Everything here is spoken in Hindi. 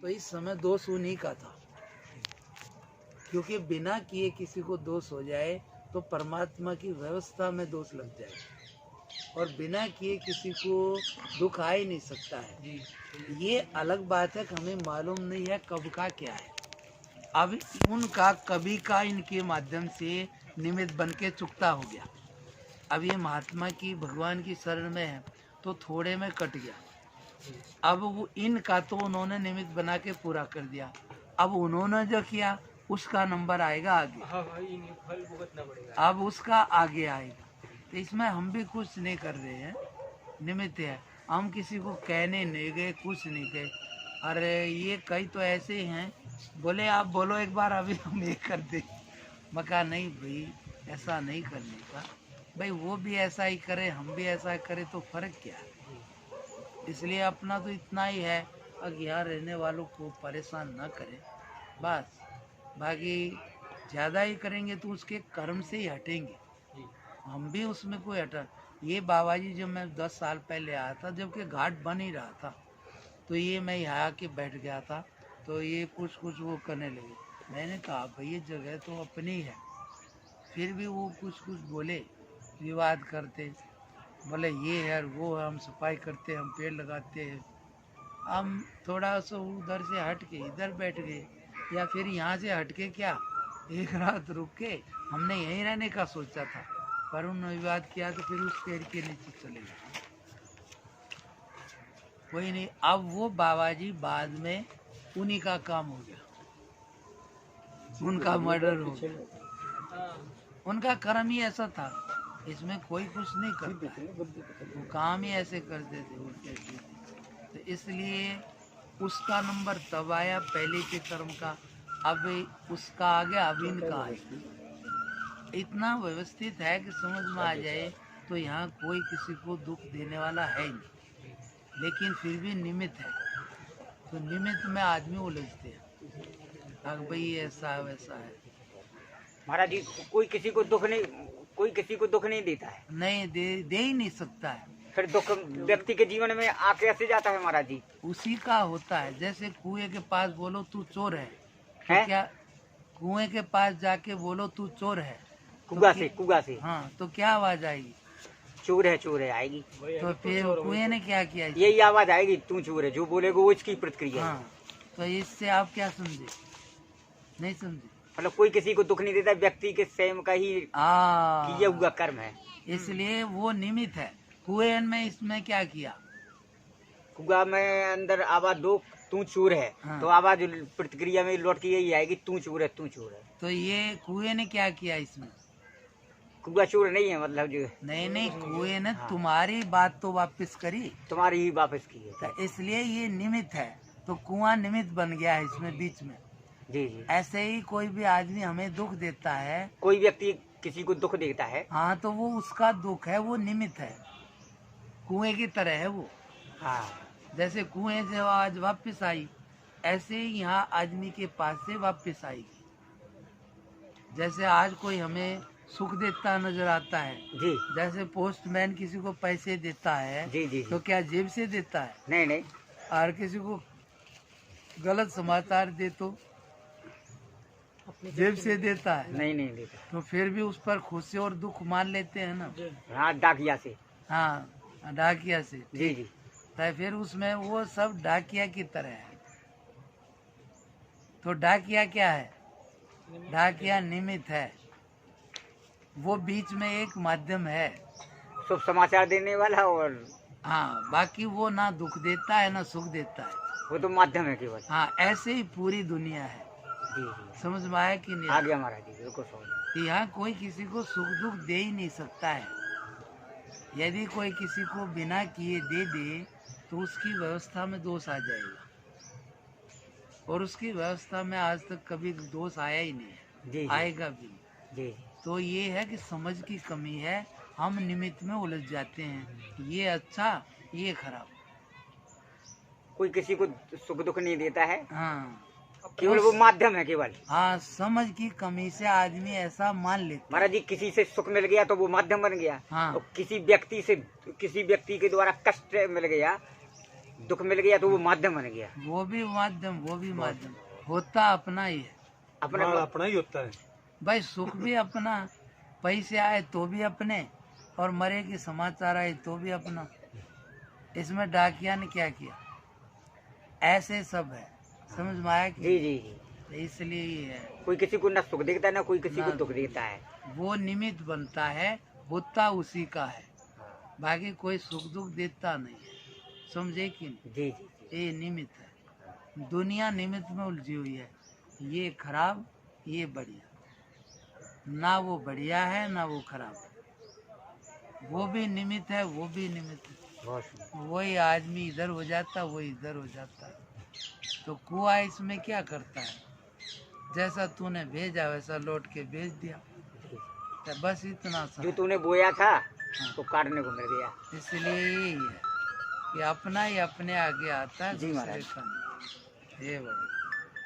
तो इस समय दोष उन्हीं का था, क्योंकि बिना किए किसी को दोष हो जाए तो परमात्मा की व्यवस्था में दोष लग जाए, और बिना किए किसी को दुख आ ही नहीं सकता है। ये अलग बात है कि हमें मालूम नहीं है कब का क्या है। अब उनका कभी का इनके माध्यम से निमित्त बन के चुकता हो गया। अब ये महात्मा की भगवान की शरण में है तो थोड़े में कट गया। अब वो इनका तो उन्होंने निमित्त बना के पूरा कर दिया। अब उन्होंने जो किया उसका नंबर आएगा आगे। फल भुगतना पड़ेगा। अब उसका आगे आएगा। तो इसमें हम भी कुछ नहीं कर रहे हैं, निमित्त है। हम किसी को कहने नहीं गए, कुछ नहीं गए। अरे ये कई तो ऐसे हैं, बोले आप बोलो एक बार, अभी हम ये कर दे। मैं कहा नहीं भाई, ऐसा नहीं करने का। भाई वो भी ऐसा ही करे, हम भी ऐसा करें तो फर्क क्या है। इसलिए अपना तो इतना ही है कि यहाँ रहने वालों को परेशान न करें बस। बाकी ज़्यादा ही करेंगे तो उसके कर्म से ही हटेंगे। हम भी उसमें कोई हटा। ये बाबा जी जब मैं 10 साल पहले आया था, जबकि घाट बन ही रहा था, तो ये मैं यहाँ आके बैठ गया था, तो ये कुछ वो करने लगे। मैंने कहा भाई ये जगह तो अपनी है। फिर भी वो कुछ बोले, विवाद करते, बोले ये है वो है, हम सफाई करते, हम पेड़ लगाते हैं। हम थोड़ा सा उधर से हट के इधर बैठ गए, या फिर यहाँ से हट के क्या एक रात रुक के हमने यहीं रहने का सोचा था, पर उन्होंने विवाद किया तो फिर उस पेड़ के नीचे चले गए। कोई नहीं। अब वो बाबा जी बाद में उन्हीं का काम हो गया, उनका मर्डर हो गया। उनका कर्म ही ऐसा था, इसमें कोई कुछ नहीं करता, वो काम ही ऐसे करते थे उनके। तो इसलिए उसका नंबर तब आया पहले के कर्म का, अब उसका आ गया, अब इनका आया। इतना व्यवस्थित है कि समझ में आ जाए तो यहाँ कोई किसी को दुख देने वाला है नहीं, लेकिन फिर भी निमित्त है। तो निमित्त में आदमी उलझते हैं, भाई ऐसा वैसा है। महाराज जी कोई किसी को दुख नहीं देता है, नहीं दे ही नहीं सकता है। फिर दुख व्यक्ति के जीवन में आ कैसे जाता है महाराज जी? उसी का होता है। जैसे कुएं के पास बोलो तू चोर है, तो है? क्या कुएं के पास जाके बोलो तू चोर है, कुआ तो से हाँ, तो क्या आवाज आएगी? चोर है आएगी। तो फिर कुएं ने क्या किया? यही आवाज आएगी, तू चोर है। जो बोलेगा वो इसकी प्रतिक्रिया है। हाँ, तो इससे आप क्या समझे? नहीं समझे। मतलब कोई किसी को दुख नहीं देता, व्यक्ति के स्वयं का ही किया हुआ कर्म है। इसलिए वो निमित्त है। कुएं में इसमें क्या किया? कुआ में अंदर आवाज दो, तू चोर है। हाँ। तो आवाज प्रतिक्रिया में लौट के यही आएगी, तू चोर है, तू चोर है। तो ये कुएं ने क्या किया इसमें? कुआ चोर नहीं है, मतलब जो नहीं, कुएं ने तुम्हारी बात तो वापस करी, तुम्हारी ही वापस की है। तो इसलिए ये निमित्त है। तो कुआं निमित्त बन गया है इसमें बीच में। जी जी। ऐसे ही कोई भी आदमी हमें दुख देता है, कोई व्यक्ति किसी को दुख देता है, हाँ, तो वो उसका दुख है, वो निमित्त है, कुएं की तरह है वो। हाँ। जैसे कुएं से आवाज वापस आई, ऐसे ही यहाँ आदमी के पास से वापस आएगी। जैसे आज कोई हमें सुख देता नजर आता है जी। जैसे पोस्टमैन किसी को पैसे देता है, जी जी। तो क्या जेब से देता है? नहीं। और किसी को गलत समाचार दे तो जेब से देता है? नहीं देता। तो फिर भी उस पर खुशी और दुख मान लेते हैं ना। हाँ, डाकिया से। हाँ, डाकिया से। जी जी। तो फिर उसमें वो सब डाकिया की तरह है। तो डाकिया क्या है? डाकिया निमित्त है, वो बीच में एक माध्यम है, शुभ समाचार देने वाला। और हाँ, बाकी वो ना दुख देता है ना सुख देता है, वो तो माध्यम है केवल। हाँ, ऐसे ही पूरी दुनिया है। जी जी। समझ में आया कि नहीं? आ गया महाराज जी, बिल्कुल समझ। यहाँ कोई किसी को सुख दुख दे ही नहीं सकता है। यदि कोई किसी को बिना किए दे दे तो उसकी व्यवस्था में दोष आ जाएगा, और उसकी व्यवस्था में आज तक कभी दोष आया ही नहीं है। जी। आएगा भी। जी। तो ये है कि समझ की कमी है, हम निमित्त में उलझ जाते हैं, ये अच्छा ये खराब। कोई किसी को सुख दुख नहीं देता है, हाँ, केवल वो माध्यम है केवल। हाँ, समझ की कमी से आदमी ऐसा मान लेता है। महाराज जी किसी से सुख मिल गया तो वो माध्यम बन गया। हाँ। और किसी व्यक्ति के द्वारा कष्ट मिल गया, दुख मिल गया तो वो माध्यम बन गया। वो भी माध्यम होता अपना ही है, अपना ही होता है भाई। सुख भी अपना, पैसे आए तो भी अपने, और मरे की समाचार आए तो भी अपना। इसमें डाकिया ने क्या किया? ऐसे सब है, समझ में आया कि? जी जी जी। तो इसलिए ही है, कोई किसी को ना सुख देता है ना कोई किसी को दुख देता है। वो निमित्त बनता है, होता उसी का है, बाकी कोई सुख दुख देता नहीं है, समझे कि नहीं? जी जी। ये निमित्त है, दुनिया निमित्त में उलझी हुई है, ये खराब ये बढ़िया, ना वो बढ़िया है ना वो खराब है, वो भी निमित्त है वो भी निमित्त है। वही आदमी इधर हो जाता वही इधर हो जाता है, तो कुआ इसमें क्या करता है? जैसा तूने भेजा वैसा लौट के भेज दिया, तो बस इतना सा। जो तूने बोया था तो काटने को मिल गया। इसलिए यही है कि अपना ही अपने आगे आता है, जी दूसरे महाराज। का नहीं। ये बड़ा